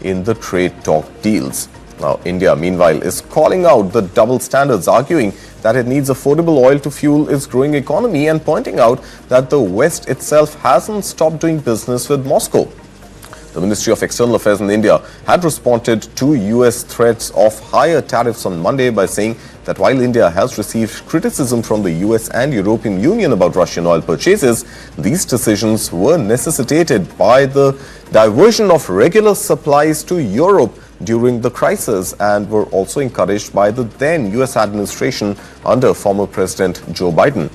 in the trade talk deals. Now, India, meanwhile, is calling out the double standards, arguing that it needs affordable oil to fuel its growing economy and pointing out that the West itself hasn't stopped doing business with Moscow. The Ministry of External Affairs in India had responded to US threats of higher tariffs on Monday by saying that while India has received criticism from the US and European Union about Russian oil purchases, these decisions were necessitated by the diversion of regular supplies to Europe during the crisis and were also encouraged by the then US administration under former President Joe Biden.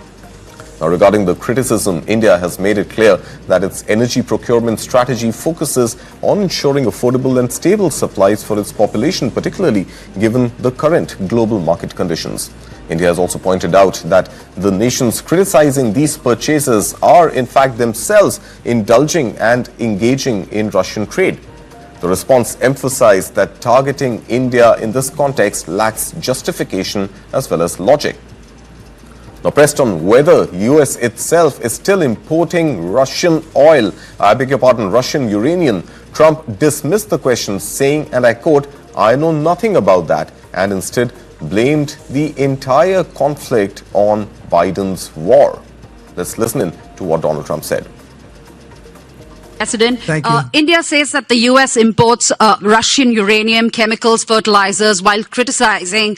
Now, regarding the criticism, India has made it clear that its energy procurement strategy focuses on ensuring affordable and stable supplies for its population, particularly given the current global market conditions. India has also pointed out that the nations criticizing these purchases are in fact themselves indulging and engaging in Russian trade. The response emphasized that targeting India in this context lacks justification as well as logic. Now, pressed on whether US itself is still importing Russian oil, Russian uranium, Trump dismissed the question, saying, and I quote, "I know nothing about that," and instead blamed the entire conflict on Biden's war. Let's listen in to what Donald Trump said. President, India says that the U.S. imports Russian uranium, chemicals, fertilizers, while criticizing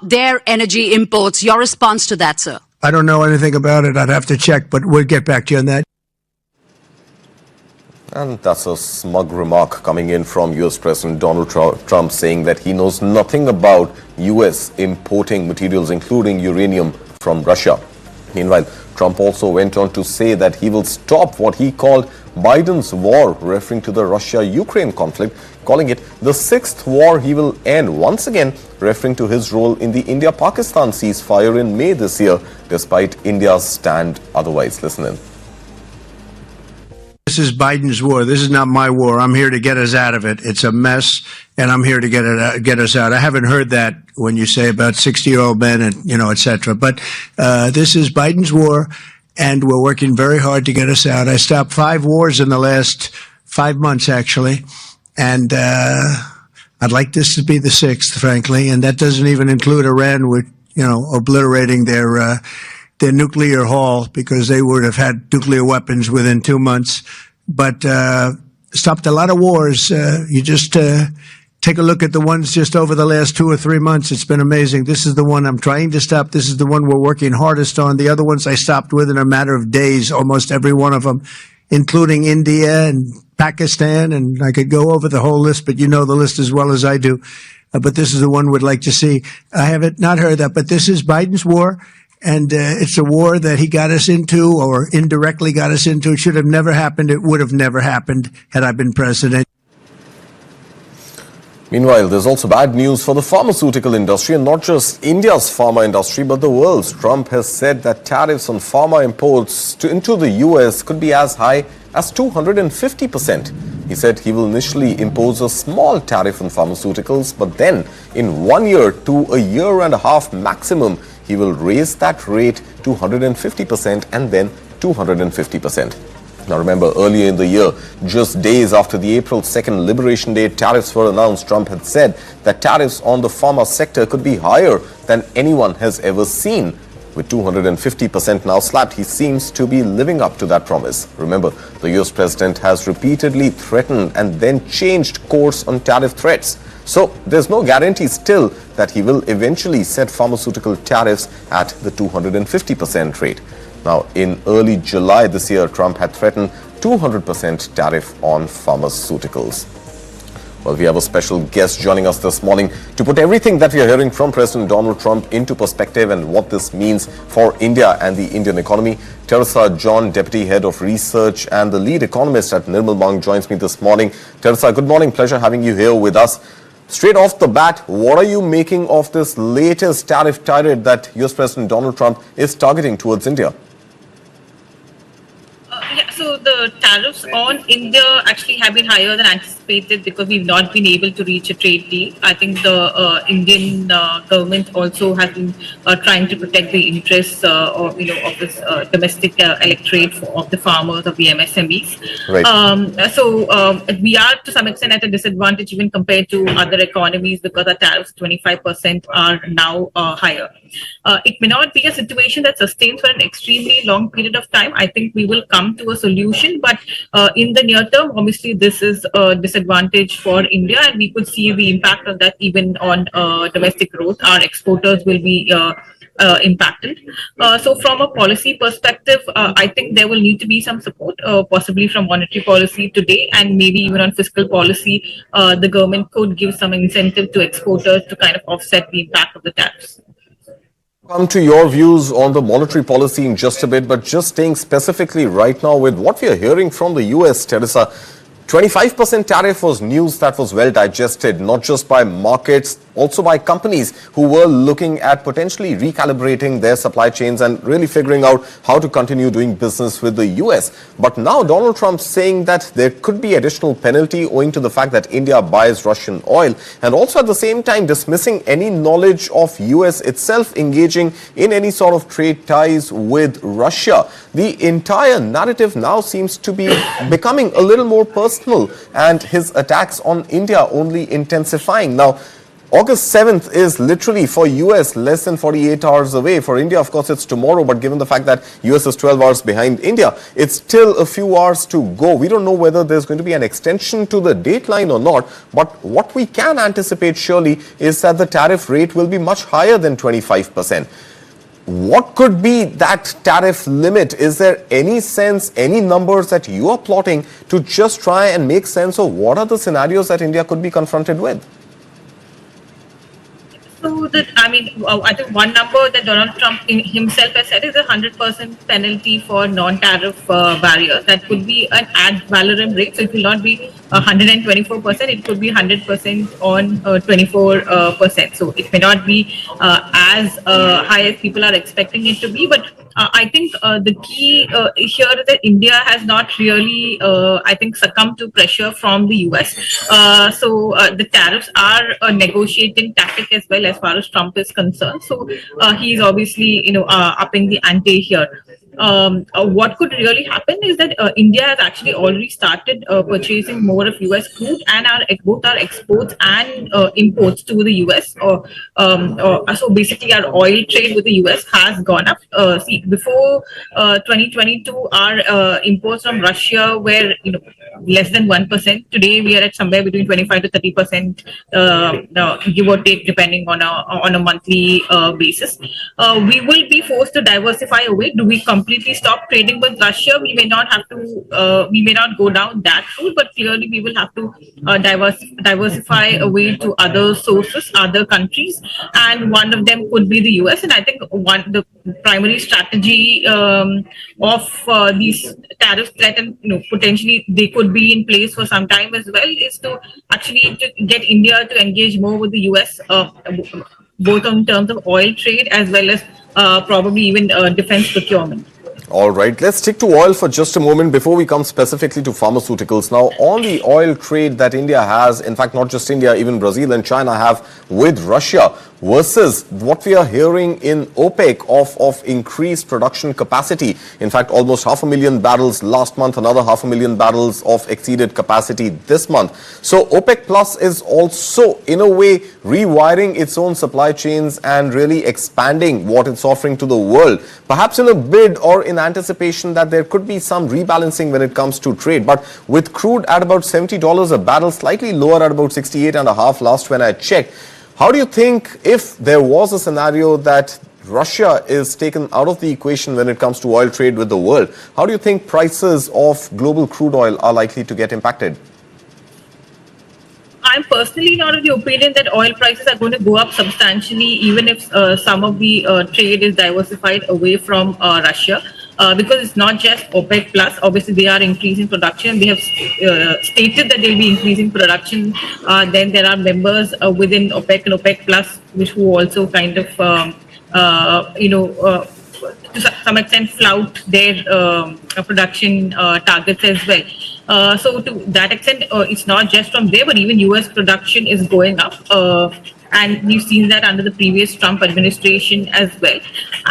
their energy imports. Your response to that, sir? I don't know anything about it. I'd have to check, but we'll get back to you on that. And that's a smug remark coming in from US President Donald Trump, saying that he knows nothing about US importing materials, including uranium, from Russia. Meanwhile, Trump also went on to say that he will stop what he called Biden's war, referring to the Russia-Ukraine conflict, calling it the sixth war he will end, once again referring to his role in the India-Pakistan ceasefire in May this year, despite India's stand otherwise. Listen in. This is Biden's war. This is not my war. I'm here to get us out of it. It's a mess, and I'm here to get us out. I haven't heard that when you say about 60-year-old men and, et cetera. But this is Biden's war, and we're working very hard to get us out. I stopped 5 wars in the last 5 months, actually, and I'd like this to be the 6th, frankly, and that doesn't even include Iran, with, obliterating their nuclear haul, because they would have had nuclear weapons within 2 months. But stopped a lot of wars. You just take a look at the ones just over the last 2 or 3 months. It's been amazing. This is the one I'm trying to stop. This is the one we're working hardest on. The other ones I stopped within a matter of days, almost every one of them, including India and Pakistan. And I could go over the whole list, but you know the list as well as I do. But this is the one we'd like to see. I haven't not heard that, but this is Biden's war. And it's a war that he got us into, or indirectly got us into. It should have never happened. It would have never happened had I been president. Meanwhile, there's also bad news for the pharmaceutical industry, and not just India's pharma industry, but the world's. Trump has said that tariffs on pharma imports into the US could be as high as 250%. He said he will initially impose a small tariff on pharmaceuticals, but then in 1 year to a year and a half maximum, he will raise that rate to 150% and then 250%. Now, remember, earlier in the year, just days after the April 2nd Liberation Day tariffs were announced, Trump had said that tariffs on the pharma sector could be higher than anyone has ever seen. With 250% now slapped, he seems to be living up to that promise. Remember, the US president has repeatedly threatened and then changed course on tariff threats. So there's no guarantee still that he will eventually set pharmaceutical tariffs at the 250% rate. Now, in early July this year, Trump had threatened 200% tariff on pharmaceuticals. Well, we have a special guest joining us this morning to put everything that we are hearing from President Donald Trump into perspective and what this means for India and the Indian economy. Teresa John, Deputy Head of Research and the lead economist at Nirmal Bang, joins me this morning. Teresa, good morning. Pleasure having you here with us. Straight off the bat, what are you making of this latest tariff tirade that US President Donald Trump is targeting towards India? So the tariffs on India actually have been higher than anticipated. anticipated because we've not been able to reach a trade deal. I think the Indian government also has been trying to protect the interests of this domestic electorate of the farmers, of the MSMEs. Right. We are to some extent at a disadvantage even compared to other economies because our tariffs 25% are now higher. It may not be a situation that sustains for an extremely long period of time. I think we will come to a solution, but in the near term, obviously, this is a disadvantage for India, and we could see the impact of that even on domestic growth. Our exporters will be impacted. So from a policy perspective, I think there will need to be some support, possibly from monetary policy today, and maybe even on fiscal policy, the government could give some incentive to exporters to kind of offset the impact of the tariffs. Come to your views on the monetary policy in just a bit, but just staying specifically right now with what we are hearing from the US, Teresa. 25% tariff was news that was well digested, not just by markets, also by companies who were looking at potentially recalibrating their supply chains and really figuring out how to continue doing business with the US. But now Donald Trump saying that there could be additional penalty owing to the fact that India buys Russian oil, and also at the same time dismissing any knowledge of US itself engaging in any sort of trade ties with Russia. The entire narrative now seems to be becoming a little more personal, and his attacks on India only intensifying. Now, August 7th is literally for US less than 48 hours away. For India, of course, it's tomorrow, but given the fact that US is 12 hours behind India, it's still a few hours to go. We don't know whether there's going to be an extension to the dateline or not, but what we can anticipate surely is that the tariff rate will be much higher than 25%. What could be that tariff limit? Is there any sense, any numbers that you are plotting to just try and make sense of what are the scenarios that India could be confronted with? So I think one number that Donald Trump himself has said is 100% penalty for non-tariff barriers. That could be an ad valorem rate. So it will not be 124%. It could be 100% on 24%. So it may not be as high as people are expecting it to be. But I think the key here is that India has not really, I think, succumbed to pressure from the US. So the tariffs are a negotiating tactic as well as far as Trump is concerned. So he's obviously, upping the ante here. What could really happen is that India has actually already started purchasing more of US crude, and both our exports and imports to the US. So basically, our oil trade with the US has gone up. Before 2022, our imports from Russia were less than 1%. Today, we are at somewhere between 25 to 30%, give or take, depending on a monthly basis. We will be forced to diversify away. Do we completely stop trading with Russia? We may not have to. We may not go down that route, but clearly we will have to diversify away to other sources, other countries, and one of them could be the US. And I think the primary strategy of these tariffs that potentially they could be in place for some time as well is to actually get India to engage more with the US, both in terms of oil trade as well as probably even defense procurement. All right, let's stick to oil for just a moment before we come specifically to pharmaceuticals. Now, on the oil trade that India has, in fact, not just India, even Brazil and China have with Russia, versus what we are hearing in OPEC of increased production capacity. In fact, almost 500,000 barrels last month, another 500,000 barrels of exceeded capacity this month. So OPEC Plus is also, in a way, rewiring its own supply chains and really expanding what it's offering to the world, perhaps in a bid or in anticipation that there could be some rebalancing when it comes to trade. But with crude at about $70 a barrel, slightly lower at about 68.5 last when I checked, how do you think, if there was a scenario that Russia is taken out of the equation when it comes to oil trade with the world, how do you think prices of global crude oil are likely to get impacted? I'm personally not of the opinion that oil prices are going to go up substantially, even if some of the trade is diversified away from Russia. Because it's not just OPEC Plus. Obviously, they are increasing production. They have stated that they'll be increasing production. Then there are members within OPEC and OPEC Plus, who also kind of, to some extent, flout their production targets as well. So to that extent, it's not just from there, but even US production is going up. And we've seen that under the previous Trump administration as well.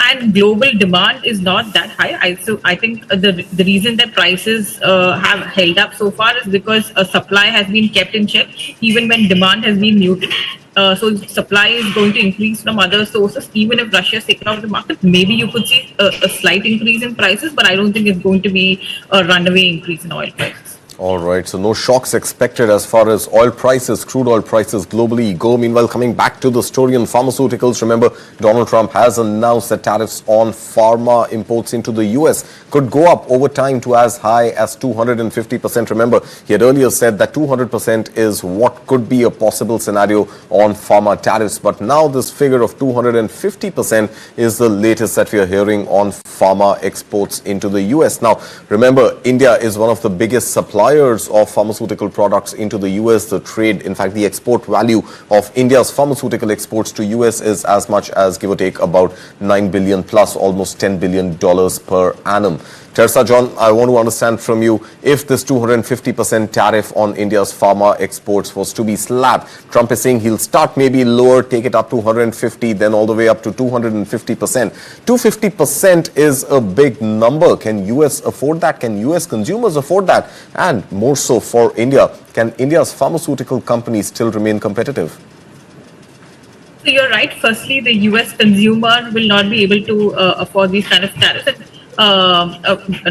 And global demand is not that high. So I think the reason that prices have held up so far is because supply has been kept in check, even when demand has been muted. So supply is going to increase from other sources. Even if Russia is taken off the market, maybe you could see a slight increase in prices, but I don't think it's going to be a runaway increase in oil prices. All right, so no shocks expected as far as oil prices, crude oil prices globally go. Meanwhile, coming back to the story on pharmaceuticals, remember, Donald Trump has announced that tariffs on pharma imports into the U.S. could go up over time to as high as 250%. Remember, he had earlier said that 200% is what could be a possible scenario on pharma tariffs. But now this figure of 250% is the latest that we are hearing on pharma exports into the U.S. Now, remember, India is one of the biggest suppliers of pharmaceutical products into the US. The trade, in fact, the export value of India's pharmaceutical exports to US is as much as, give or take, about 9 billion plus, almost $10 billion per annum. Teresa John, I want to understand from you, if this 250% tariff on India's pharma exports was to be slapped, Trump is saying he'll start maybe lower, take it up to 150, then all the way up to 250%. 250% is a big number. Can US afford that? Can US consumers afford that? And more so for India, can India's pharmaceutical companies still remain competitive? So you're right. Firstly, the US consumer will not be able to afford these kind of tariffs.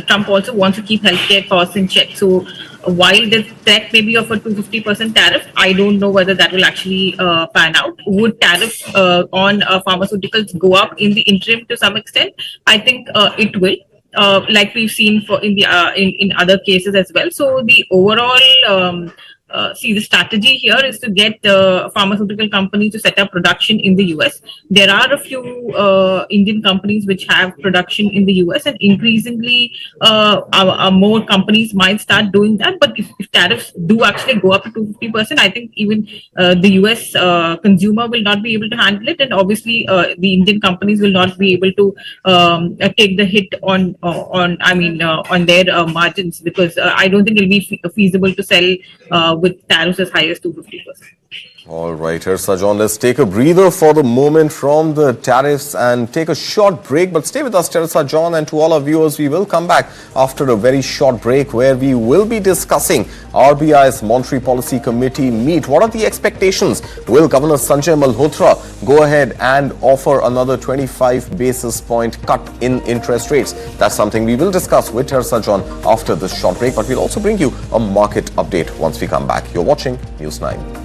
Trump also wants to keep healthcare costs in check. So while the threat may be of a 250% tariff, I don't know whether that will actually pan out. Would tariffs on pharmaceuticals go up in the interim to some extent? I think it will. Like we've seen in other cases as well. So the overall the strategy here is to get pharmaceutical companies to set up production in the US. There are a few Indian companies which have production in the US, and increasingly more companies might start doing that. But if tariffs do actually go up to 250%, I think even the US consumer will not be able to handle it, and obviously the Indian companies will not be able to take the hit on their margins, because I don't think it'll be feasible to sell with tariffs as high as 250%. All right, Teresa John, let's take a breather for the moment from the tariffs and take a short break. But stay with us, Teresa John, and to all our viewers, we will come back after a very short break where we will be discussing RBI's Monetary Policy Committee meet. What are the expectations? Will Governor Sanjay Malhotra go ahead and offer another 25 basis point cut in interest rates? That's something we will discuss with Teresa John after this short break. But we'll also bring you a market update once we come back. You're watching News9.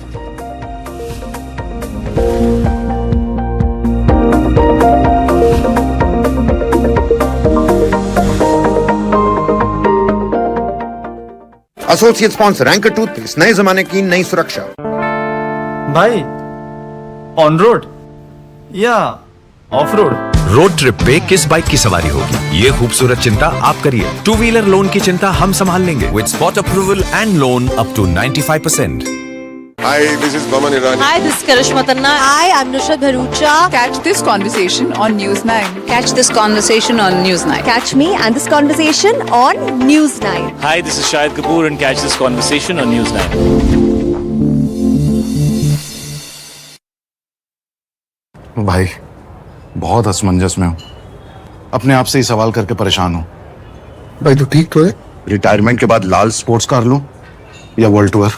Associate sponsor anchor toothpaste, नए जमाने की नई सुरक्षा। भाई on road या of road? Road trip पे किस bike की सवारी होगी, ये खूबसूरत चिंता आप करिए। टू व्हीलर लोन की चिंता हम संभाल लेंगे with spot approval and loan up to 95%। Hi, this is Gautam Adani. Hi, this is Karishma Tanna. Hi, I'm Nushat Bharucha. Catch this conversation on News9. Catch this conversation on News9. Catch me and this conversation on News9. Hi, this is Shahid Kapoor and catch this conversation on News9. भाई बहुत असमंजस में हूँ, अपने आप से ही सवाल करके परेशान हूँ। भाई तू ठीक तो है? रिटायरमेंट के बाद लाल स्पोर्ट्स कार लूं या वर्ल्ड टूर?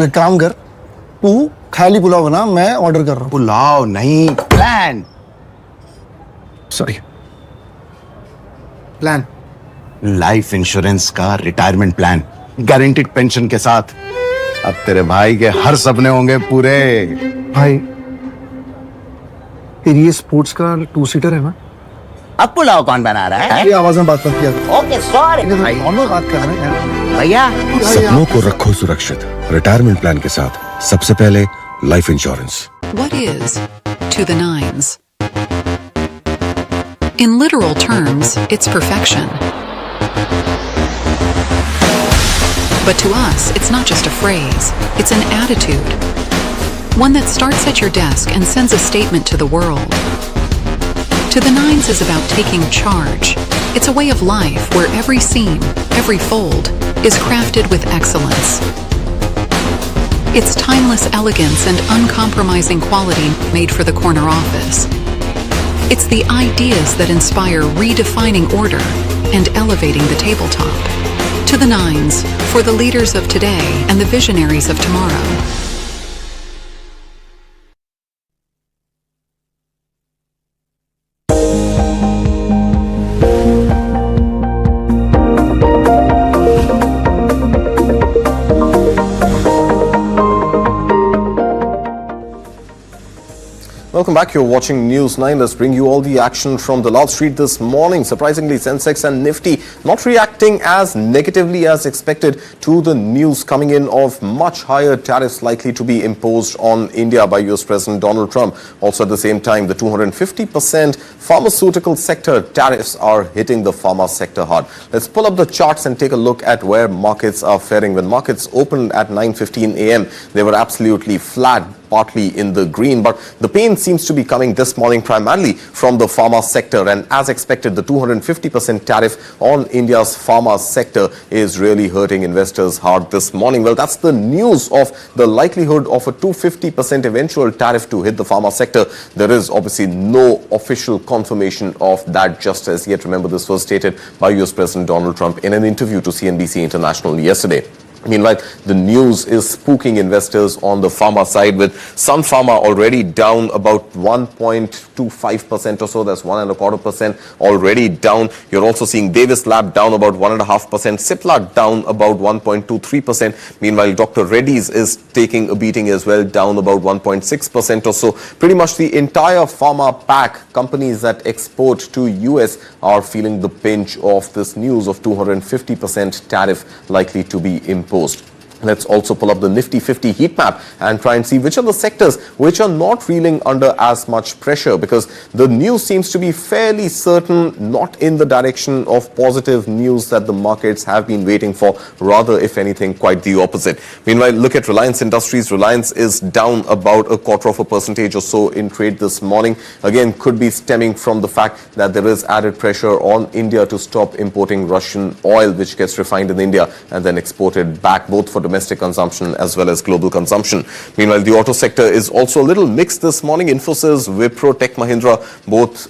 एक काम कर, तू खाली पुलाव बना, मैं ऑर्डर कर रहा हूँ। पुलाव नहीं, plan. Sorry, plan? Life insurance का रिटायरमेंट प्लान, गारंटीड पेंशन के साथ। अब तेरे भाई के हर सपने होंगे पूरे। भाई तेरी ये स्पोर्ट्स का 2 सीटर है ना? अब पुलाव कौन बना रहा है? ये आवाज में बात मत किया। ओके सॉरी भाई, कौन बात कर रहे हैं भैया? सपनों को रखो सुरक्षित रिटायरमेंट प्लान के साथ। सबसे पहले life insurance. What is to the nines? In literal terms, it's perfection. But to us, it's not just a phrase, it's an attitude. One that starts at your desk and sends a statement to the world. To the Nines is about taking charge. It's a way of life where every seam, every fold, is crafted with excellence. It's timeless elegance and uncompromising quality made for the corner office. It's the ideas that inspire redefining order and elevating the tabletop. To the Nines, for the leaders of today and the visionaries of tomorrow. Welcome back. You're watching News 9. Let's bring you all the action from the Lord Street this morning. Surprisingly, Sensex and Nifty not reacting as negatively as expected to the news coming in of much higher tariffs likely to be imposed on India by US President Donald Trump. Also at the same time, the 250% pharmaceutical sector tariffs are hitting the pharma sector hard. Let's pull up the charts and take a look at where markets are faring. When markets opened at 9:15 a.m., they were absolutely flat, partly in the green, but the pain seems to be coming this morning primarily from the pharma sector, and as expected, the 250% tariff on India's pharma sector is really hurting investors hard this morning. Well, that's the news of the likelihood of a 250% eventual tariff to hit the pharma sector. There is obviously no official confirmation of that just as yet. Remember, this was stated by US President Donald Trump in an interview to CNBC International yesterday. Meanwhile, the news is spooking investors on the pharma side, with Sun Pharma already down about 1.25% or so. That's 1.25% already down. You're also seeing Davis Lab down about 1.5%. Cipla down about 1.23%. Meanwhile, Dr. Reddy's is taking a beating as well, down about 1.6% or so. Pretty much the entire pharma pack, companies that export to US, are feeling the pinch of this news of 250% tariff likely to be imposed. Let's also pull up the Nifty 50 heat map and try and see which are the sectors which are not reeling under as much pressure, because the news seems to be fairly certain not in the direction of positive news that the markets have been waiting for, rather, if anything, quite the opposite. Meanwhile, look at Reliance Industries. Reliance is down about 0.25% or so in trade this morning. Again, could be stemming from the fact that there is added pressure on India to stop importing Russian oil, which gets refined in India and then exported back, both for domestic consumption as well as global consumption. Meanwhile, the auto sector is also a little mixed this morning. Infosys, Wipro, Tech Mahindra,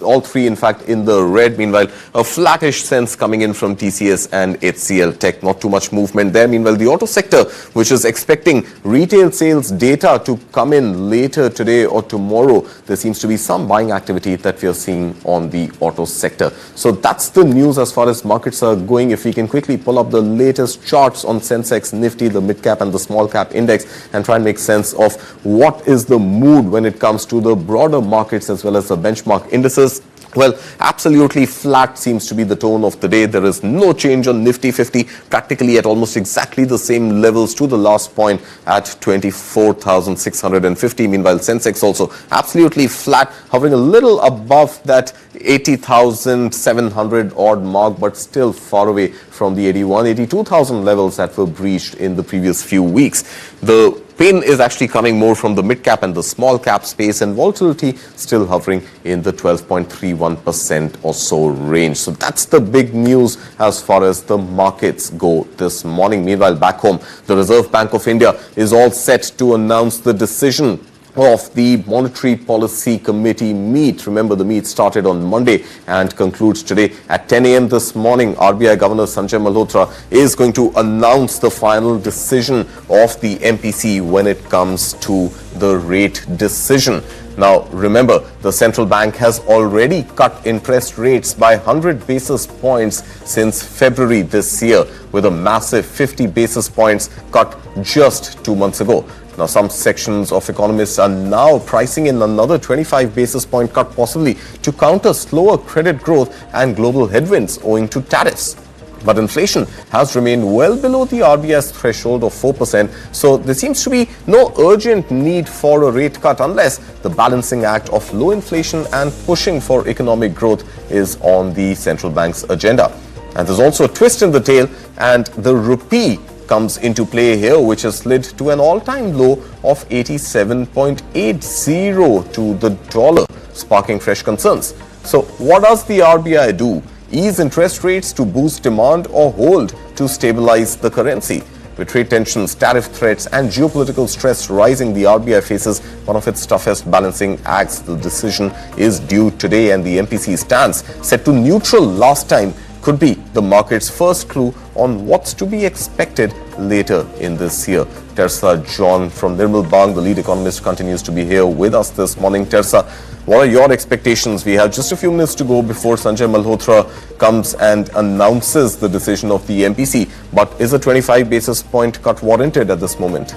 all three in fact in the red. Meanwhile, a flattish sense coming in from TCS and HCL Tech. Not too much movement there. Meanwhile, the auto sector, which is expecting retail sales data to come in later today or tomorrow, there seems to be some buying activity that we are seeing on the auto sector. So that's the news as far as markets are going. If we can quickly pull up the latest charts on Sensex, Nifty, the mid-cap and the small-cap index, and try and make sense of what is the mood when it comes to the broader markets as well as the benchmark indices. Well, absolutely flat seems to be the tone of the day. There is no change on Nifty 50, practically at almost exactly the same levels to the last point at 24,650. Meanwhile, Sensex also absolutely flat, hovering a little above that 80,700 odd mark, but still far away from the 82,000 levels that were breached in the previous few weeks. The pain is actually coming more from the mid-cap and the small-cap space, and volatility still hovering in the 12.31% or so range. So that's the big news as far as the markets go this morning. Meanwhile, back home, the Reserve Bank of India is all set to announce the decision of the Monetary Policy Committee meet. Remember, the meet started on Monday and concludes today at 10 a.m. this morning. RBI Governor Sanjay Malhotra is going to announce the final decision of the MPC when it comes to the rate decision. Now, remember, the central bank has already cut interest rates by 100 basis points since February this year, with a massive 50 basis points cut just 2 months ago. Now, some sections of economists are now pricing in another 25 basis point cut possibly to counter slower credit growth and global headwinds owing to tariffs. But inflation has remained well below the RBI's threshold of 4%, so there seems to be no urgent need for a rate cut unless the balancing act of low inflation and pushing for economic growth is on the central bank's agenda. And there's also a twist in the tail, and the rupee comes into play here, which has slid to an all-time low of 87.80 to the dollar, sparking fresh concerns. So what does the RBI do? Ease interest rates to boost demand or hold to stabilize the currency? With trade tensions, tariff threats and geopolitical stress rising, the RBI faces one of its toughest balancing acts. The decision is due today and the MPC stance, set to neutral last time, could be the market's first clue on what's to be expected later in this year. Tersa John from Nirmal Bang, the lead economist, continues to be here with us this morning. Tersa, what are your expectations? We have just a few minutes to go before Sanjay Malhotra comes and announces the decision of the MPC. But is a 25 basis point cut warranted at this moment?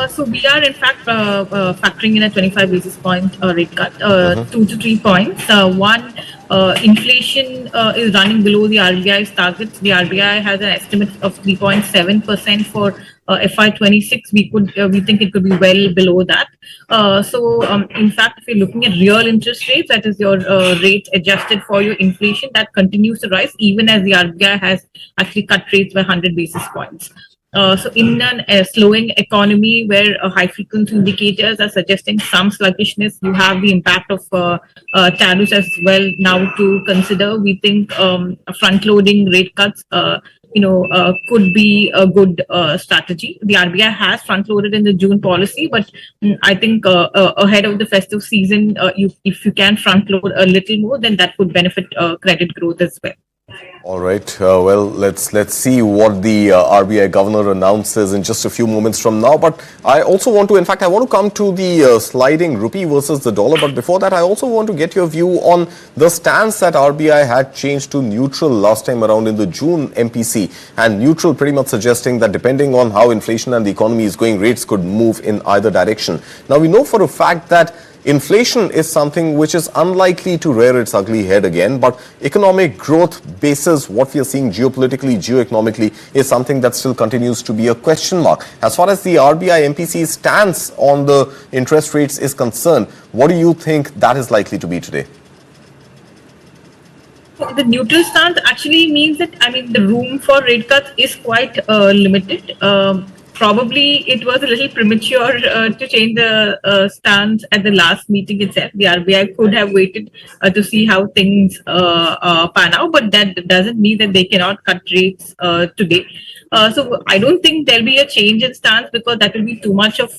So we are in fact factoring in a 25 basis point rate cut, 2 to 3 points. One, inflation is running below the RBI's targets. The RBI has an estimate of 3.7% for FY26. We think it could be well below that. In fact, if you're looking at real interest rates, that is your rate adjusted for your inflation, that continues to rise even as the RBI has actually cut rates by 100 basis points. So in a slowing economy where high frequency indicators are suggesting some sluggishness, you have the impact of tariffs as well now to consider. We think front loading rate cuts could be a good strategy. The RBI has front loaded in the June policy, but I think ahead of the festive season, if you can front load a little more, then that would benefit credit growth as well. All right. Well, let's see what the RBI governor announces in just a few moments from now. But I also want to, in fact, I want to come to the sliding rupee versus the dollar. But before that, I also want to get your view on the stance that RBI had changed to neutral last time around in the June MPC. And neutral pretty much suggesting that depending on how inflation and the economy is going, rates could move in either direction. Now, we know for a fact that inflation is something which is unlikely to rear its ugly head again, but economic growth basis what we are seeing geopolitically, geoeconomically is something that still continues to be a question mark. As far as the RBI MPC stance on the interest rates is concerned, what do you think that is likely to be today? The neutral stance actually means that, the room for rate cuts is quite limited. Probably it was a little premature to change the stance at the last meeting itself. The RBI could have waited to see how things pan out, but that doesn't mean that they cannot cut rates today. So I don't think there'll be a change in stance because that will be too much of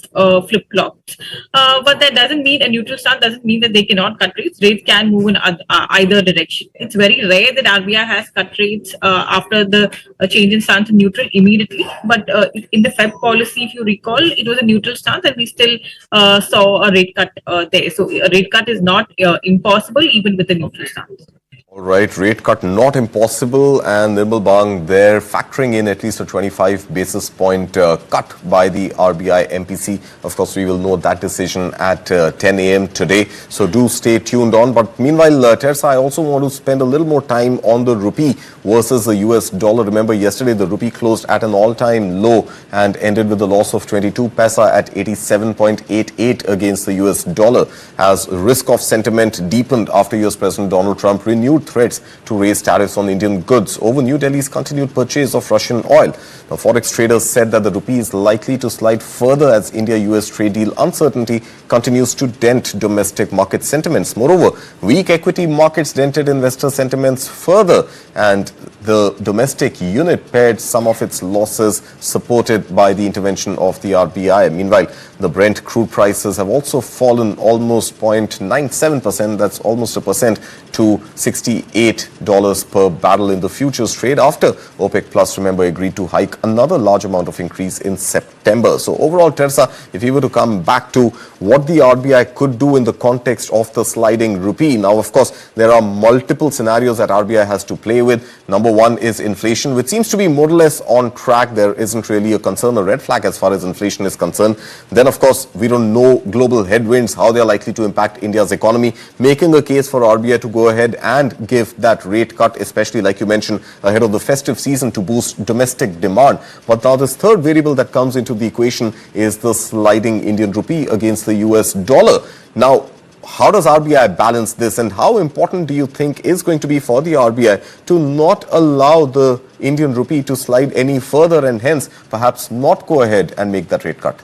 flip-flops. But that doesn't mean a neutral stance doesn't mean that they cannot cut rates. Rates can move in either direction. It's very rare that RBI has cut rates after the change in stance to neutral immediately. But in the Feb policy, if you recall, it was a neutral stance and we still saw a rate cut there. So a rate cut is not impossible even with a neutral stance. All right, rate cut not impossible, and Nirmal Bang there factoring in at least a 25 basis point cut by the RBI MPC. Of course, we will know that decision at 10 a.m. today, so do stay tuned on. But meanwhile, Tersa, I also want to spend a little more time on the rupee versus the US dollar. Remember, yesterday the rupee closed at an all-time low and ended with a loss of 22 paisa at 87.88 against the US dollar, as risk-off sentiment deepened after US President Donald Trump renewed threats to raise tariffs on Indian goods over New Delhi's continued purchase of Russian oil. Now, forex traders said that the rupee is likely to slide further as India-US trade deal uncertainty continues to dent domestic market sentiments. Moreover, weak equity markets dented investor sentiments further, and the domestic unit pared some of its losses, supported by the intervention of the RBI. Meanwhile, the Brent crude prices have also fallen almost 0.97%, that's almost a percent, to $68 per barrel in the futures trade after OPEC Plus, remember, agreed to hike another large amount of increase in September. So overall, Tersa, if you were to come back to what the RBI could do in the context of the sliding rupee, now, of course, there are multiple scenarios that RBI has to play with. Number one is inflation, which seems to be more or less on track. There isn't really a concern or red flag as far as inflation is concerned. Then, of course, we don't know global headwinds, how they are likely to impact India's economy, making a case for RBI to go ahead and give that rate cut, especially like you mentioned, ahead of the festive season to boost domestic demand. But now this third variable that comes into the equation is the sliding Indian rupee against the US dollar. Now, how does RBI balance this, and how important do you think is going to be for the RBI to not allow the Indian rupee to slide any further and hence perhaps not go ahead and make that rate cut?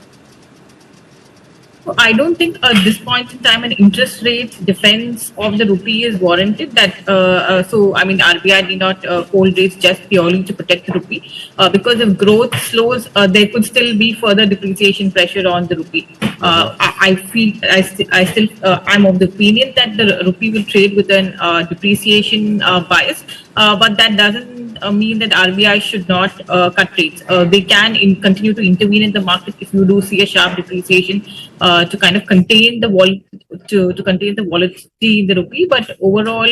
I don't think at this point in time an interest rate defense of the rupee is warranted. RBI need not hold rates just purely to protect the rupee, because if growth slows, there could still be further depreciation pressure on the rupee. I'm of the opinion that the rupee will trade with an depreciation bias, but that doesn't mean that RBI should not cut rates. They can continue to intervene in the market if you do see a sharp depreciation, to kind of contain the contain the volatility in the rupee. But overall,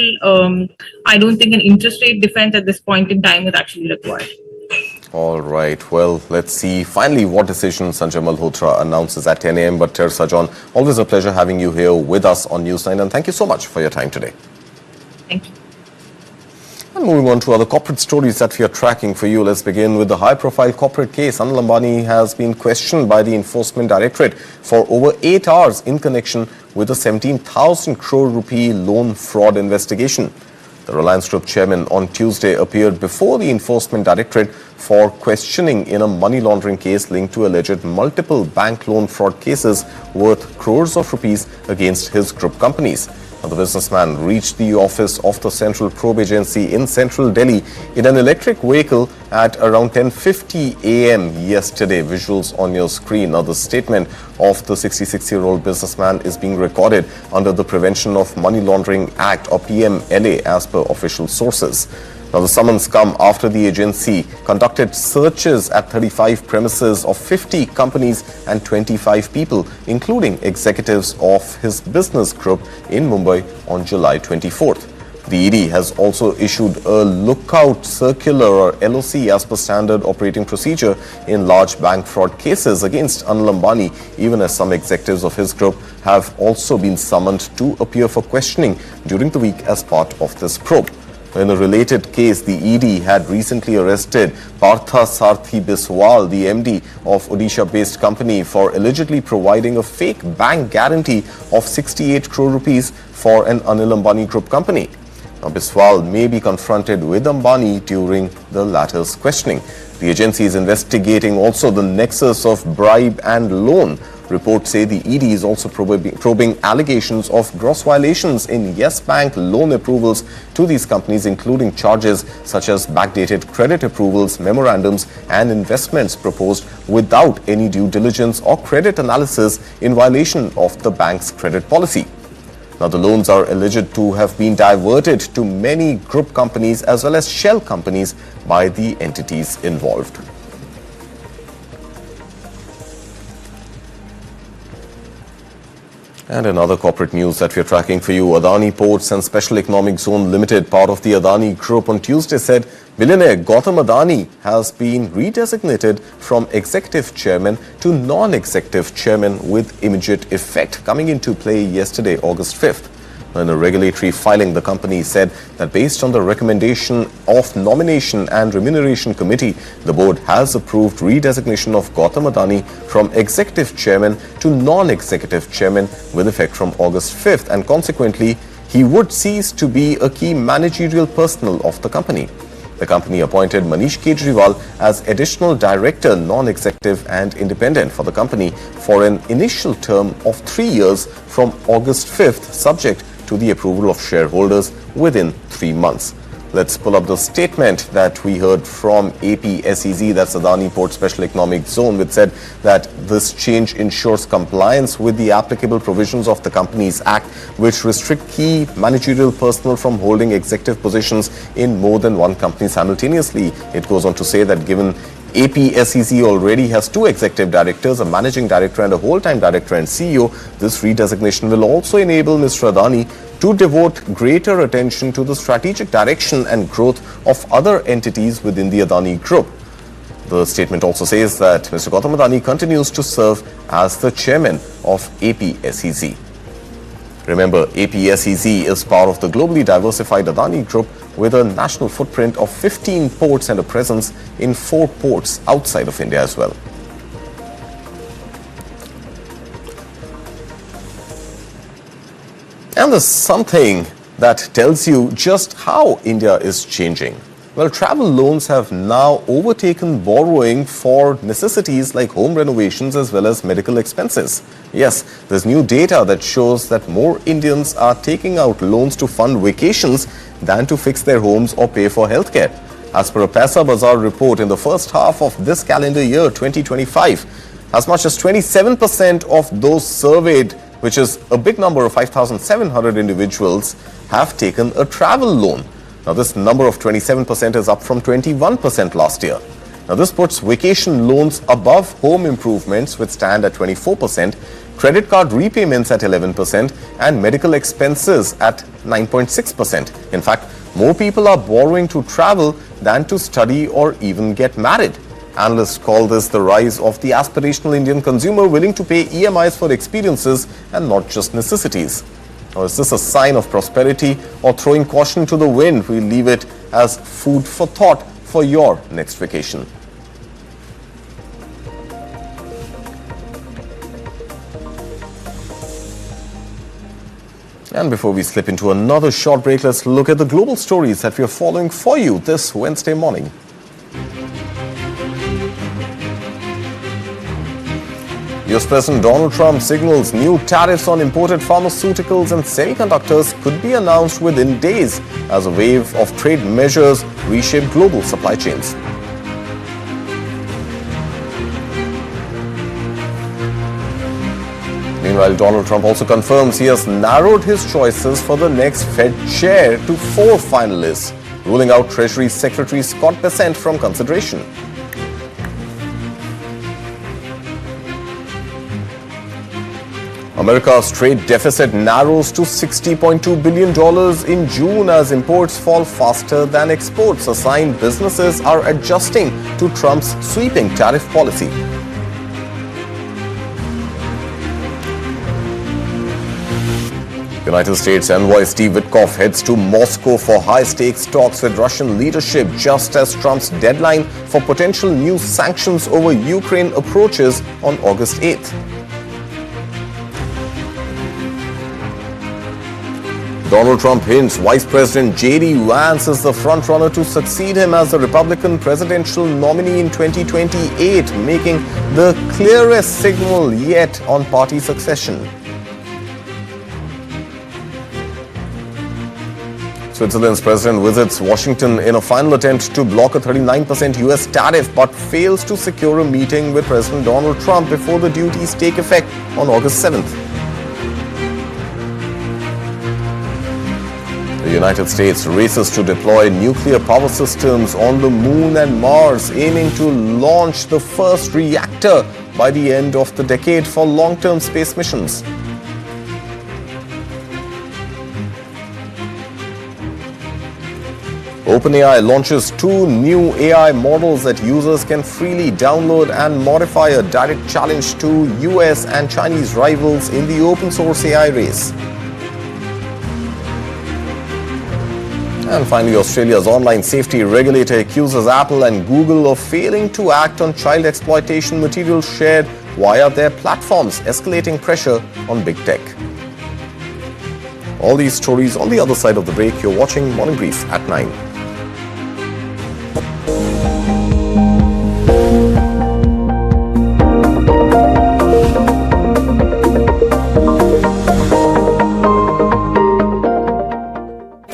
I don't think an interest rate defense at this point in time is actually required. All right. Well, let's see finally what decision Sanjay Malhotra announces at 10 a.m. But Tirsa John, always a pleasure having you here with us on News9, and thank you so much for your time today. Thank you. And moving on to other corporate stories that we are tracking for you, let's begin with the high-profile corporate case. Anil Ambani has been questioned by the Enforcement Directorate for over 8 hours in connection with a 17,000 crore rupee loan fraud investigation. The Reliance Group chairman on Tuesday appeared before the Enforcement Directorate for questioning in a money laundering case linked to alleged multiple bank loan fraud cases worth crores of rupees against his group companies. Now, the businessman reached the office of the Central Probe Agency in central Delhi in an electric vehicle at around 10:50 a.m. yesterday. Visuals on your screen. Now, the statement of the 66-year-old businessman is being recorded under the Prevention of Money Laundering Act, or PMLA, as per official sources. Now, the summons come after the agency conducted searches at 35 premises of 50 companies and 25 people, including executives of his business group in Mumbai on July 24th. The ED has also issued a lookout circular, or LOC, as per standard operating procedure in large bank fraud cases against Anil Ambani, even as some executives of his group have also been summoned to appear for questioning during the week as part of this probe. In a related case, the ED had recently arrested Partha Sarthi Biswal, the MD of Odisha-based company, for allegedly providing a fake bank guarantee of 68 crore rupees for an Anil Ambani group company. Now, Biswal may be confronted with Ambani during the latter's questioning. The agency is investigating also the nexus of bribe and loan. Reports say the ED is also probing allegations of gross violations in Yes Bank loan approvals to these companies, including charges such as backdated credit approvals, memorandums and investments proposed without any due diligence or credit analysis, in violation of the bank's credit policy. Now, the loans are alleged to have been diverted to many group companies as well as shell companies by the entities involved. And in other corporate news that we are tracking for you, Adani Ports and Special Economic Zone Limited, part of the Adani Group, on Tuesday said billionaire Gautam Adani has been redesignated from executive chairman to non-executive chairman with immediate effect, coming into play yesterday, August 5th. In a regulatory filing, the company said that based on the recommendation of Nomination and Remuneration Committee, the board has approved redesignation of Gautam Adani from executive chairman to non-executive chairman with effect from August 5th, and consequently, he would cease to be a key managerial personnel of the company. The company appointed Manish Kejriwal as additional director, non-executive and independent for the company for an initial term of 3 years from August 5th, subject to the approval of shareholders within 3 months. Let's pull up the statement that we heard from APSEZ, that's Adani Ports Special Economic Zone, which said that this change ensures compliance with the applicable provisions of the Companies Act, which restrict key managerial personnel from holding executive positions in more than one company simultaneously. It goes on to say that given APSEZ already has 2 executive directors, a managing director and a whole-time director and CEO, this redesignation will also enable Mr. Adani to devote greater attention to the strategic direction and growth of other entities within the Adani Group. The statement also says that Mr. Gautam Adani continues to serve as the chairman of APSEZ. Remember, APSEZ is part of the globally diversified Adani Group with a national footprint of 15 ports and a presence in 4 ports outside of India as well. And there's something that tells you just how India is changing. Well, travel loans have now overtaken borrowing for necessities like home renovations as well as medical expenses. Yes, there's new data that shows that more Indians are taking out loans to fund vacations than to fix their homes or pay for healthcare. As per a Paisa Bazaar report, in the first half of this calendar year, 2025, as much as 27% of those surveyed, which is a big number of 5,700 individuals, have taken a travel loan. Now, this number of 27% is up from 21% last year. Now, this puts vacation loans above home improvements, which stand at 24%, credit card repayments at 11%, and medical expenses at 9.6%. In fact, more people are borrowing to travel than to study or even get married. Analysts call this the rise of the aspirational Indian consumer willing to pay EMIs for experiences and not just necessities. Now, is this a sign of prosperity or throwing caution to the wind? We leave it as food for thought for your next vacation. And before we slip into another short break, let's look at the global stories that we are following for you this Wednesday morning. US President Donald Trump signals new tariffs on imported pharmaceuticals and semiconductors could be announced within days as a wave of trade measures reshape global supply chains. Meanwhile, Donald Trump also confirms he has narrowed his choices for the next Fed chair to 4 finalists, ruling out Treasury Secretary Scott Bessent from consideration. America's trade deficit narrows to $60.2 billion in June as imports fall faster than exports, a sign businesses are adjusting to Trump's sweeping tariff policy. United States envoy Steve Witkoff heads to Moscow for high-stakes talks with Russian leadership just as Trump's deadline for potential new sanctions over Ukraine approaches on August 8th. Donald Trump hints Vice President J.D. Vance is the frontrunner to succeed him as the Republican presidential nominee in 2028, making the clearest signal yet on party succession. Switzerland's president visits Washington in a final attempt to block a 39% US tariff, but fails to secure a meeting with President Donald Trump before the duties take effect on August 7th. The United States races to deploy nuclear power systems on the Moon and Mars, aiming to launch the first reactor by the end of the decade for long-term space missions. OpenAI launches 2 new AI models that users can freely download and modify, a direct challenge to US and Chinese rivals in the open source AI race. And finally, Australia's online safety regulator accuses Apple and Google of failing to act on child exploitation material shared via their platforms, escalating pressure on big tech. All these stories on the other side of the break. You're watching Morning Brief at 9.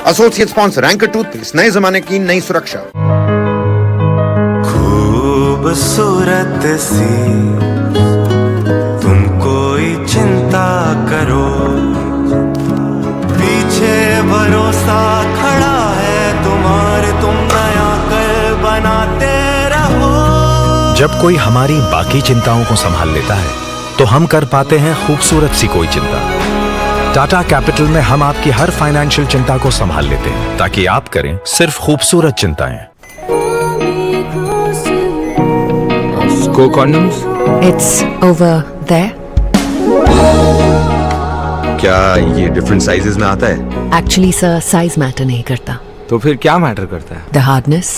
Associate sponsor anchor toothpaste, नए जमाने की नई सुरक्षा। खूबसूरत सी तुम कोई चिंता करो, पीछे भरोसा खड़ा है तुम्हारे, तुम नया कर बनाते रहो। जब कोई हमारी बाकी चिंताओं को संभाल लेता है तो हम कर पाते हैं खूबसूरत सी कोई चिंता। टाटा कैपिटल में हम आपकी हर फाइनेंशियल चिंता को संभाल लेते हैं ताकि आप करें सिर्फ खूबसूरत चिंताएं। Go condoms? It's over there. क्या ये डिफरेंट साइजेस में आता है? Actually, sir, size matter नहीं करता. तो फिर क्या मैटर करता है? The hardness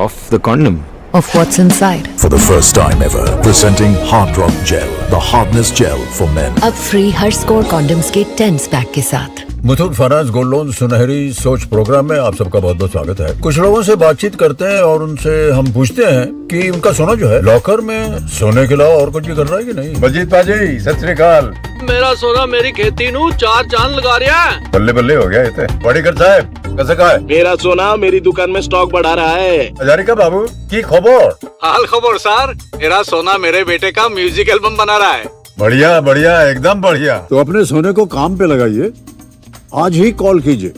Of the condom. of what's inside. For the first time ever, presenting Hard Rock Gel, the hardness gel for men. अब फ्री हर स्कोर कॉन्डम्स के 10 पैक के साथ। मुथूट फाइनेंस गोल्ड लोन सुनहरी सोच प्रोग्राम में आप सबका बहुत बहुत स्वागत है। कुछ लोगों से बातचीत करते हैं और उनसे हम पूछते हैं कि उनका सोना जो है लॉकर में सोने के अलावा और कुछ भी कर रहा है कि नहीं। बलजीत पाजी सत श्री अकाल। मेरा सोना मेरी खेती नू 4 चांद लगा रहा है। बल्ले बल्ले हो गया ये बड़ी कर साहब कैसे का है? मेरा सोना मेरी दुकान में स्टॉक बढ़ा रहा है। हजारिका बाबू की खबर? हाल खबर सर, मेरा सोना मेरे बेटे का म्यूजिक एल्बम बना रहा है। बढ़िया बढ़िया एकदम बढ़िया। तो अपने सोने को काम पे लगाइए, आज ही कॉल कीजिए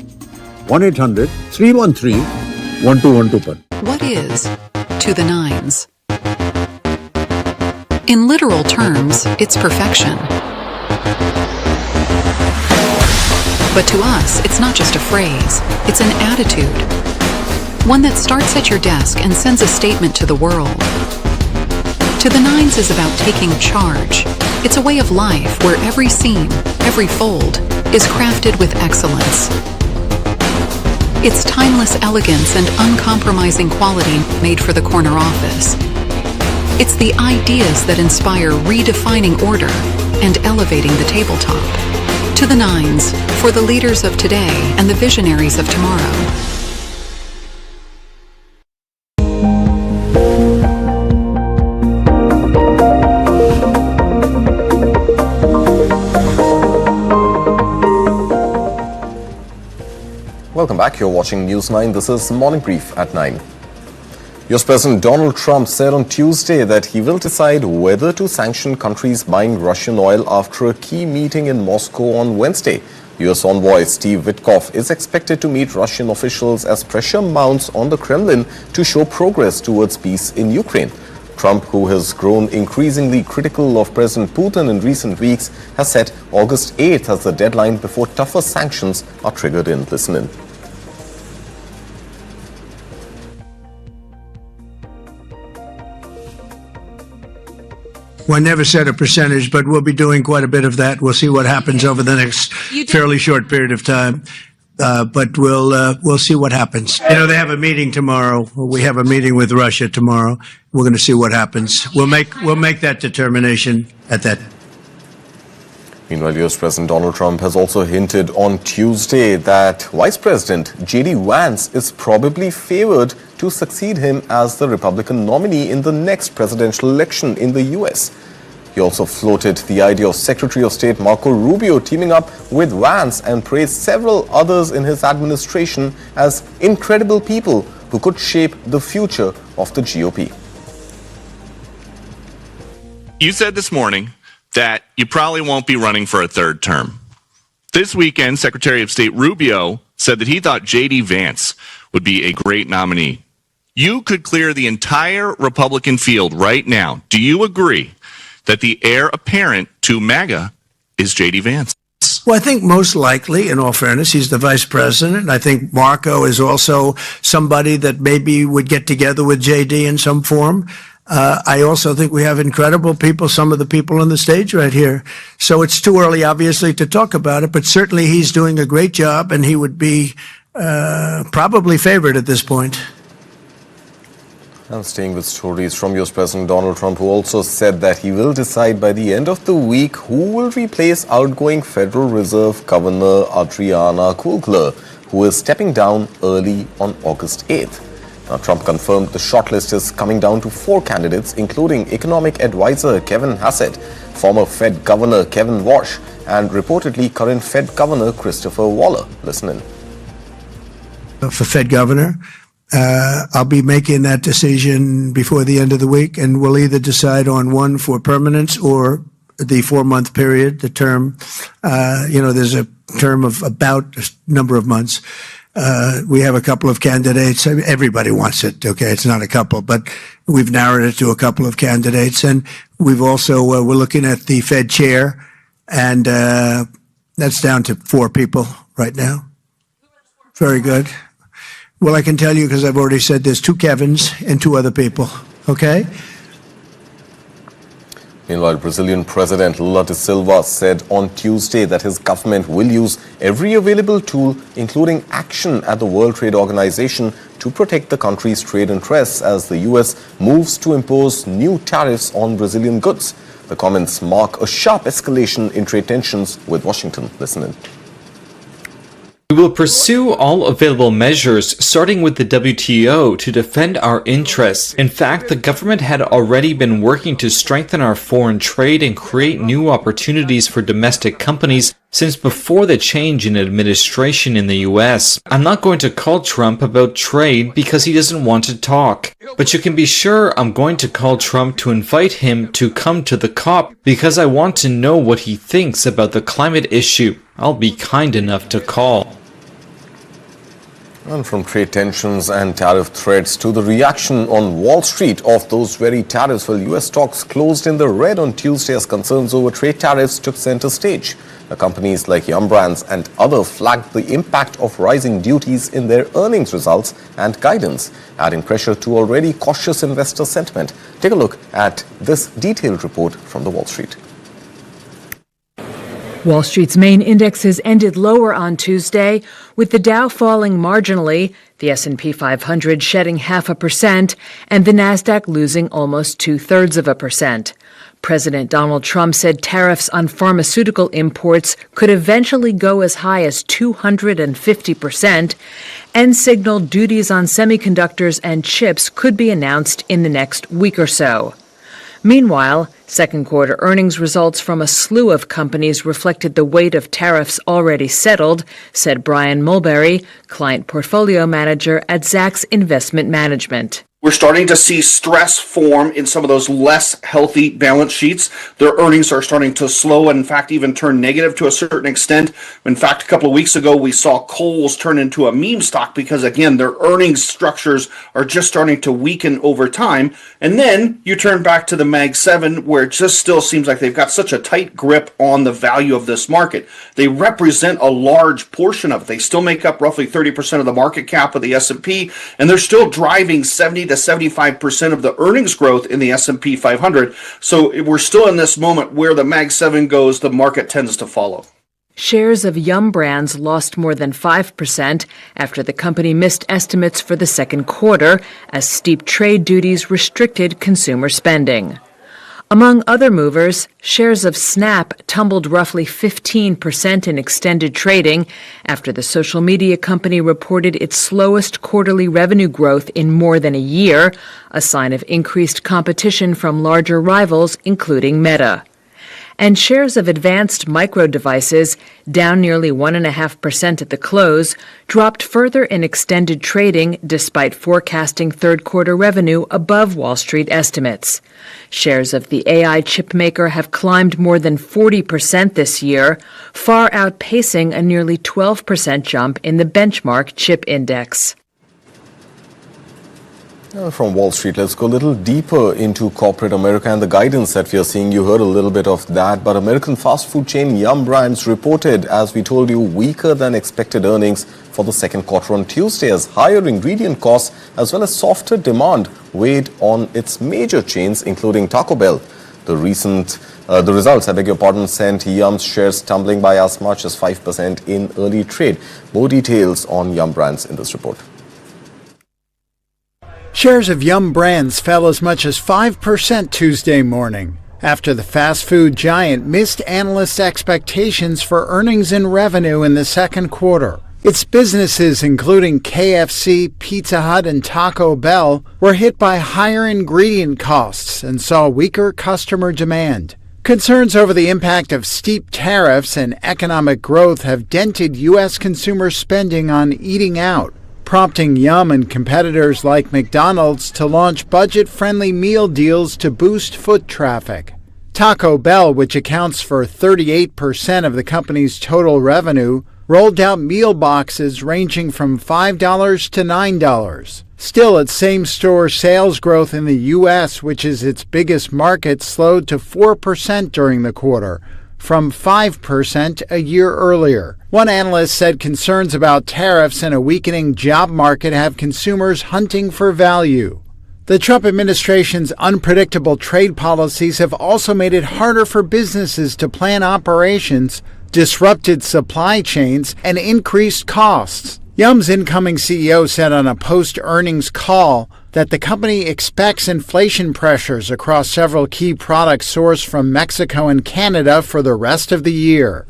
1-800-313-1212 पर। What is to the nines? In literal terms, it's perfection. But to us, it's not just a phrase, it's an attitude. One that starts at your desk and sends a statement to the world. To the nines is about taking charge. It's a way of life where every seam, every fold, is crafted with excellence. It's timeless elegance and uncompromising quality made for the corner office. It's the ideas that inspire redefining order and elevating the tabletop. To the nines, for the leaders of today and the visionaries of tomorrow. Welcome back. You're watching News 9. This is Morning Brief at 9. US President Donald Trump said on Tuesday that he will decide whether to sanction countries buying Russian oil after a key meeting in Moscow on Wednesday. US envoy Steve Witkoff is expected to meet Russian officials as pressure mounts on the Kremlin to show progress towards peace in Ukraine. Trump, who has grown increasingly critical of President Putin in recent weeks, has set August 8th as the deadline before tougher sanctions are triggered in. Listen in. Well, I never set a percentage, but we'll be doing quite a bit of that. We'll see what happens over the next fairly short period of time. But we'll see what happens. You know, they have a meeting tomorrow. We have a meeting with Russia tomorrow. We're going to see what happens. We'll make that determination at that. Meanwhile, US President Donald Trump has also hinted on Tuesday that Vice President J.D. Vance is probably favored to succeed him as the Republican nominee in the next presidential election in the U.S. He also floated the idea of Secretary of State Marco Rubio teaming up with Vance and praised several others in his administration as incredible people who could shape the future of the GOP. You said this morning that you probably won't be running for a third term. This weekend, Secretary of State Rubio said that he thought J.D. Vance would be a great nominee. You could clear the entire Republican field right now. Do you agree that the heir apparent to MAGA is J.D. Vance? Well, I think most likely, in all fairness, he's the vice president. I think Marco is also somebody that maybe would get together with J.D. in some form. I also think we have incredible people, some of the people on the stage right here. So it's too early, obviously, to talk about it, but certainly he's doing a great job and he would be probably favored at this point. And staying with stories from US President Donald Trump, who also said that he will decide by the end of the week who will replace outgoing Federal Reserve Governor Adriana Kugler, who is stepping down early on August 8th. Now, Trump confirmed the shortlist is coming down to 4 candidates, including economic advisor Kevin Hassett, former Fed Governor Kevin Walsh, and reportedly current Fed Governor Christopher Waller. Listen in. For Fed Governor, I'll be making that decision before the end of the week, and we'll either decide on one for permanence or the 4-month period, the term. There's a term of about a number of months. We have a couple of candidates. Everybody wants it, okay? It's not a couple, but we've narrowed it to a couple of candidates. And we've also, we're looking at the Fed chair, and that's down to 4 people right now. Very good. Well, I can tell you, because I've already said there's 2 Kevins and 2 other people, okay? Meanwhile, Brazilian President Lula da Silva said on Tuesday that his government will use every available tool, including action at the World Trade Organization, to protect the country's trade interests as the U.S. moves to impose new tariffs on Brazilian goods. The comments mark a sharp escalation in trade tensions with Washington. Listen in. We will pursue all available measures, starting with the WTO, to defend our interests. In fact, the government had already been working to strengthen our foreign trade and create new opportunities for domestic companies since before the change in administration in the US. I'm not going to call Trump about trade because he doesn't want to talk. But you can be sure I'm going to call Trump to invite him to come to the COP because I want to know what he thinks about the climate issue. I'll be kind enough to call. And from trade tensions and tariff threats to the reaction on Wall Street of those very tariffs, well, US stocks closed in the red on Tuesday as concerns over trade tariffs took center stage. Companies like Yum Brands and others flagged the impact of rising duties in their earnings results and guidance, adding pressure to already cautious investor sentiment. Take a look at this detailed report from the Wall Street. Wall Street's main indexes ended lower on Tuesday, with the Dow falling marginally, the S&P 500 shedding 0.5%, and the Nasdaq losing almost 2/3%. President Donald Trump said tariffs on pharmaceutical imports could eventually go as high as 250%, and signaled duties on semiconductors and chips could be announced in the next week or so. Meanwhile, second quarter earnings results from a slew of companies reflected the weight of tariffs already settled, said Brian Mulberry, client portfolio manager at Zacks Investment Management. We're starting to see stress form in some of those less healthy balance sheets. Their earnings are starting to slow and, in fact, even turn negative to a certain extent. In fact, a couple of weeks ago, we saw Kohl's turn into a meme stock because, again, their earnings structures are just starting to weaken over time. And then you turn back to the Mag 7, where it just still seems like they've got such a tight grip on the value of this market. They represent a large portion of it. They still make up roughly 30% of the market cap of the S&P, and they're still driving 70 to 75% of the earnings growth in the S&P 500. So we're still in this moment where the Mag 7 goes, the market tends to follow. Shares of Yum Brands lost more than 5% after the company missed estimates for the second quarter as steep trade duties restricted consumer spending. Among other movers, shares of Snap tumbled roughly 15% in extended trading after the social media company reported its slowest quarterly revenue growth in more than a year, a sign of increased competition from larger rivals, including Meta. And shares of Advanced Micro Devices, down nearly 1.5% at the close, dropped further in extended trading despite forecasting third quarter revenue above Wall Street estimates. Shares of the AI chip maker have climbed more than 40% this year, far outpacing a nearly 12% jump in the benchmark chip index. From Wall Street, let's go a little deeper into corporate America and the guidance that we are seeing. You heard a little bit of that, but American fast food chain Yum Brands reported, as we told you, weaker than expected earnings for the second quarter on Tuesday as higher ingredient costs as well as softer demand weighed on its major chains, including Taco Bell. The results, sent Yum's shares tumbling by as much as 5% in early trade. More details on Yum Brands in this report. Shares of Yum Brands fell as much as 5% Tuesday morning after the fast food giant missed analyst expectations for earnings and revenue in the second quarter. Its businesses, including KFC, Pizza Hut, and Taco Bell, were hit by higher ingredient costs and saw weaker customer demand. Concerns over the impact of steep tariffs and economic growth have dented U.S. consumer spending on eating out, prompting Yum and competitors like McDonald's to launch budget-friendly meal deals to boost foot traffic. Taco Bell, which accounts for 38% of the company's total revenue, rolled out meal boxes ranging from $5 to $9. Still, its same-store sales growth in the U.S., which is its biggest market, slowed to 4% during the quarter, from 5% a year earlier. One analyst said concerns about tariffs and a weakening job market have consumers hunting for value. The Trump administration's unpredictable trade policies have also made it harder for businesses to plan operations, disrupted supply chains, and increased costs. Yum's incoming CEO said on a post-earnings call that the company expects inflation pressures across several key products sourced from Mexico and Canada for the rest of the year.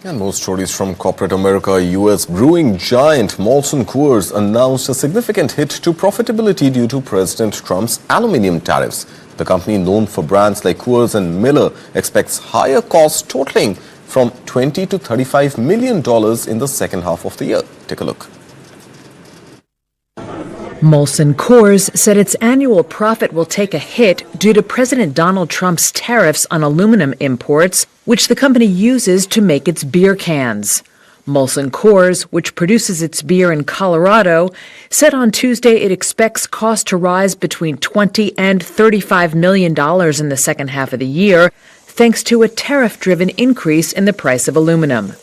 And more stories from corporate America. U.S. brewing giant Molson Coors announced a significant hit to profitability due to President Trump's aluminum tariffs. The company, known for brands like Coors and Miller, expects higher costs totaling from $20 to $35 million in the second half of the year. Take a look. Molson Coors said its annual profit will take a hit due to President Donald Trump's tariffs on aluminum imports, which the company uses to make its beer cans. Molson Coors, which produces its beer in Colorado, said on Tuesday it expects costs to rise between $20 and $35 million in the second half of the year, thanks to a tariff-driven increase in the price of aluminum.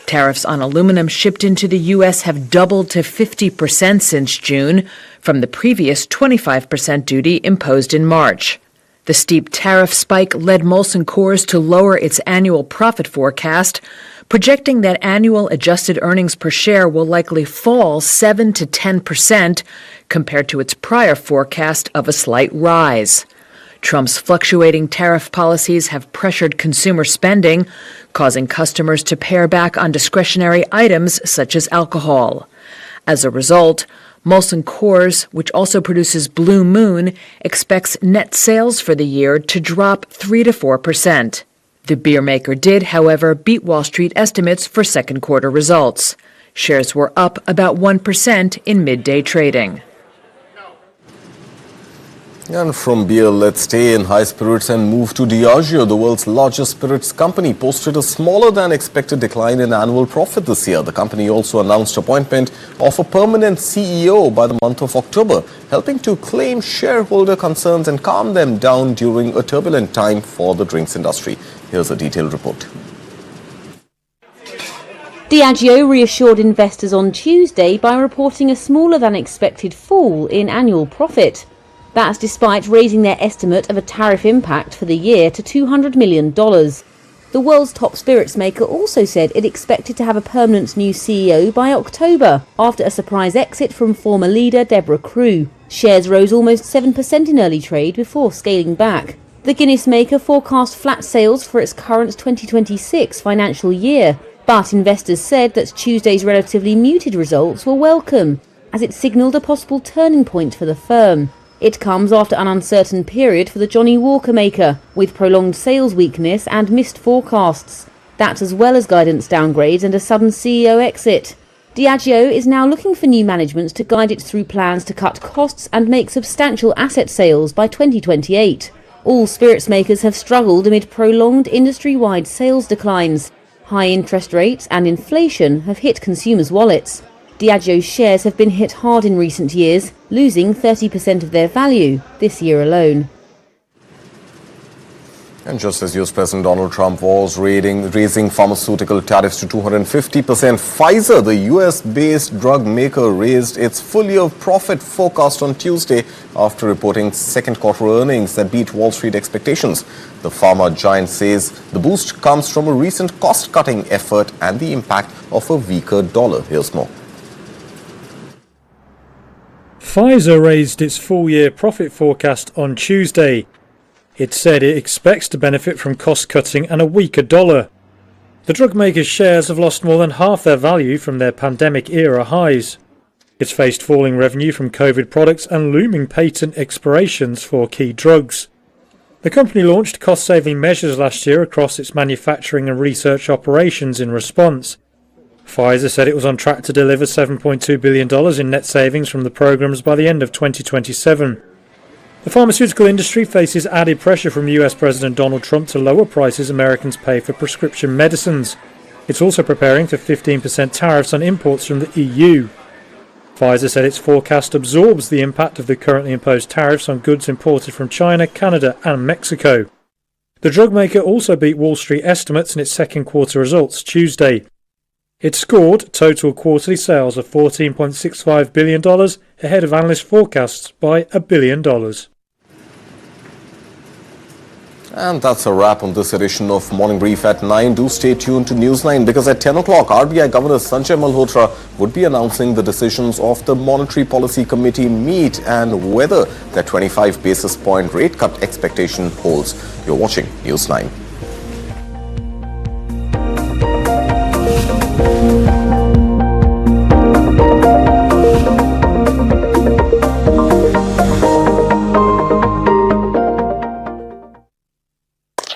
Tariffs on aluminum shipped into the U.S. have doubled to 50% since June, from the previous 25% duty imposed in March. The steep tariff spike led Molson Coors to lower its annual profit forecast, projecting that annual adjusted earnings per share will likely fall 7 to 10% compared to its prior forecast of a slight rise. Trump's fluctuating tariff policies have pressured consumer spending, causing customers to pare back on discretionary items such as alcohol. As a result, Molson Coors, which also produces Blue Moon, expects net sales for the year to drop 3 to 4%. The beer maker did, however, beat Wall Street estimates for second quarter results. Shares were up about 1% in midday trading. And from beer, let's stay in high spirits and move to Diageo. The world's largest spirits company posted a smaller than expected decline in annual profit this year. The company also announced appointment of a permanent CEO by the month of October, helping to claim shareholder concerns and calm them down during a turbulent time for the drinks industry. Here's a detailed report. Diageo reassured investors on Tuesday by reporting a smaller than expected fall in annual profit. That's despite raising their estimate of a tariff impact for the year to $200 million. The world's top spirits maker also said it expected to have a permanent new CEO by October, after a surprise exit from former leader Deborah Crew. Shares rose almost 7% in early trade before scaling back. The Guinness maker forecast flat sales for its current 2026 financial year, but investors said that Tuesday's relatively muted results were welcome, as it signalled a possible turning point for the firm. It comes after an uncertain period for the Johnnie Walker maker, with prolonged sales weakness and missed forecasts. That, as well as guidance downgrades and a sudden CEO exit. Diageo is now looking for new management to guide it through plans to cut costs and make substantial asset sales by 2028. All spirits makers have struggled amid prolonged industry-wide sales declines. High interest rates and inflation have hit consumers' wallets. Diageo's shares have been hit hard in recent years, losing 30% of their value this year alone. And just as US President Donald Trump was raising pharmaceutical tariffs to 250%, Pfizer, the US-based drug maker, raised its full-year profit forecast on Tuesday after reporting second quarter earnings that beat Wall Street expectations. The pharma giant says the boost comes from a recent cost-cutting effort and the impact of a weaker dollar. Here's more. Pfizer raised its full-year profit forecast on Tuesday. It said it expects to benefit from cost-cutting and a weaker dollar. The drug maker's shares have lost more than half their value from their pandemic-era highs. It's faced falling revenue from COVID products and looming patent expirations for key drugs. The company launched cost-saving measures last year across its manufacturing and research operations in response. Pfizer said it was on track to deliver $7.2 billion in net savings from the programs by the end of 2027. The pharmaceutical industry faces added pressure from US President Donald Trump to lower prices Americans pay for prescription medicines. It's also preparing for 15% tariffs on imports from the EU. Pfizer said its forecast absorbs the impact of the currently imposed tariffs on goods imported from China, Canada and Mexico. The drug maker also beat Wall Street estimates in its second quarter results Tuesday. It scored total quarterly sales of $14.65 billion, ahead of analyst forecasts by $1 billion. And that's a wrap on this edition of Morning Brief at 9. Do stay tuned to News9 because at 10 o'clock, RBI Governor Sanjay Malhotra would be announcing the decisions of the Monetary Policy Committee meet and whether their 25 basis point rate cut expectation holds. You're watching News9.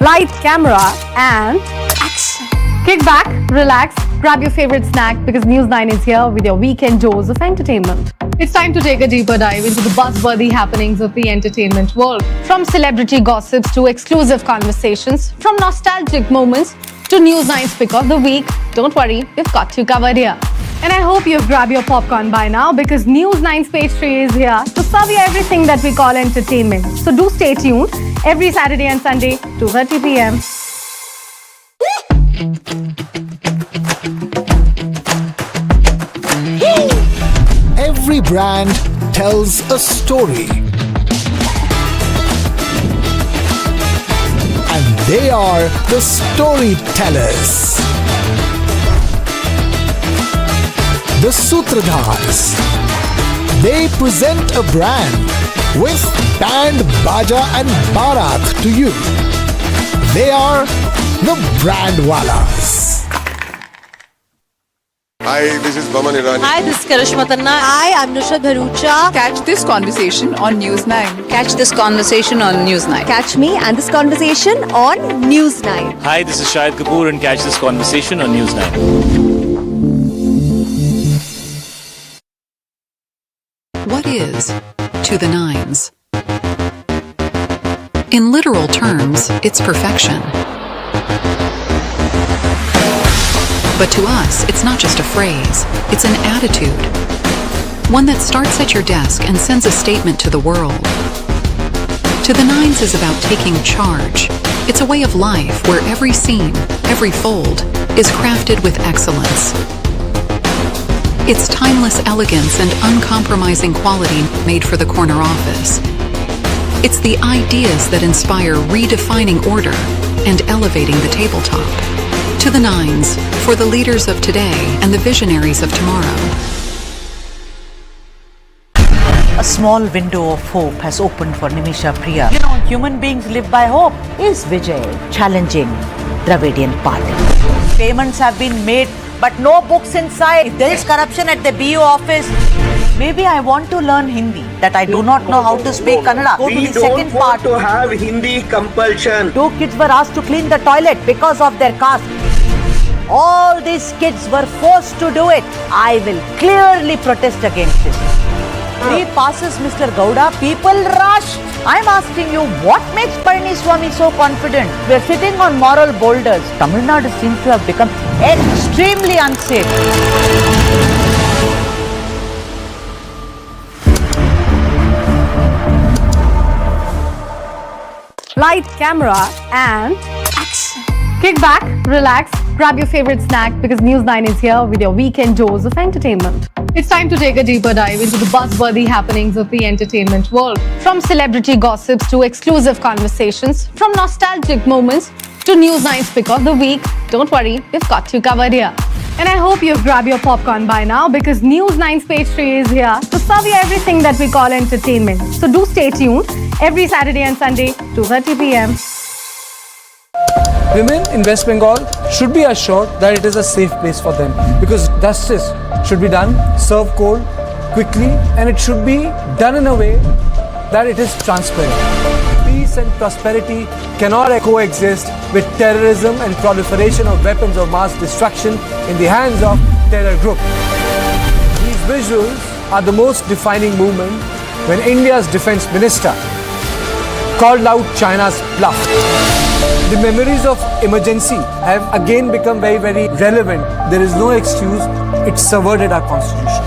Light, camera, and action. Kick back, relax, grab your favorite snack because News9 is here with your weekend dose of entertainment. It's time to take a deeper dive into the buzzworthy happenings of the entertainment world. From celebrity gossips to exclusive conversations, from nostalgic moments to News9's pick of the week, don't worry, we've got you covered here. And I hope you've grabbed your popcorn by now because News9's page 3 is here to serve you everything that we call entertainment. So do stay tuned every Saturday and Sunday, 2:30 p.m. Every brand tells a story. And they are the storytellers. The Sutradhars. They present a brand with band, baja and barat to you. They are the Brandwalas. Hi, this is Adani. Hi, this is Karishma Tanna. Hi, I'm Nusha Bharucha. Catch this conversation on News9. Catch this conversation on News9. Catch me and this conversation on News9. Hi, this is Shahid Kapoor and catch this conversation on News9. What is to the nines? In literal terms, it's perfection. But to us, it's not just a phrase, it's an attitude. One that starts at your desk and sends a statement to the world. To the nines is about taking charge. It's a way of life where every scene, every fold, is crafted with excellence. It's timeless elegance and uncompromising quality made for the corner office. It's the ideas that inspire redefining order and elevating the tabletop. To the nines, for the leaders of today and the visionaries of tomorrow. A small window of hope has opened for Nimisha Priya. You know, human beings live by hope. Is Vijay challenging Dravidian party? Payments have been made, but no books inside. If there is corruption at the BU office, maybe I want to learn Hindi, that I do not know how to speak Kannada. Go to the second part. We don't want to have Hindi compulsion. 2 kids were asked to clean the toilet because of their caste. All these kids were forced to do it. I will clearly protest against this. 3 passes, Mr. Gowda. People rush. I'm asking you, what makes Palaniswamy so confident? We're sitting on moral boulders. Tamil Nadu seems to have become extremely unsafe. Light, camera, and action. Kick back, relax, grab your favorite snack because News9 is here with your weekend dose of entertainment. It's time to take a deeper dive into the buzzworthy happenings of the entertainment world. From celebrity gossips to exclusive conversations, from nostalgic moments to News9's pick of the week, don't worry, we've got you covered here. And I hope you've grabbed your popcorn by now because News9's page 3 is here to serve you everything that we call entertainment. So do stay tuned every Saturday and Sunday, 2:30 p.m. Women in West Bengal should be assured that it is a safe place for them because justice should be done, served cold, quickly, and it should be done in a way that it is transparent. Peace and prosperity cannot coexist with terrorism and proliferation of weapons of mass destruction in the hands of terror groups. These visuals are the most defining moment when India's defense minister called out China's bluff. The memories of emergency have again become very, very relevant. There is no excuse. It subverted our constitution.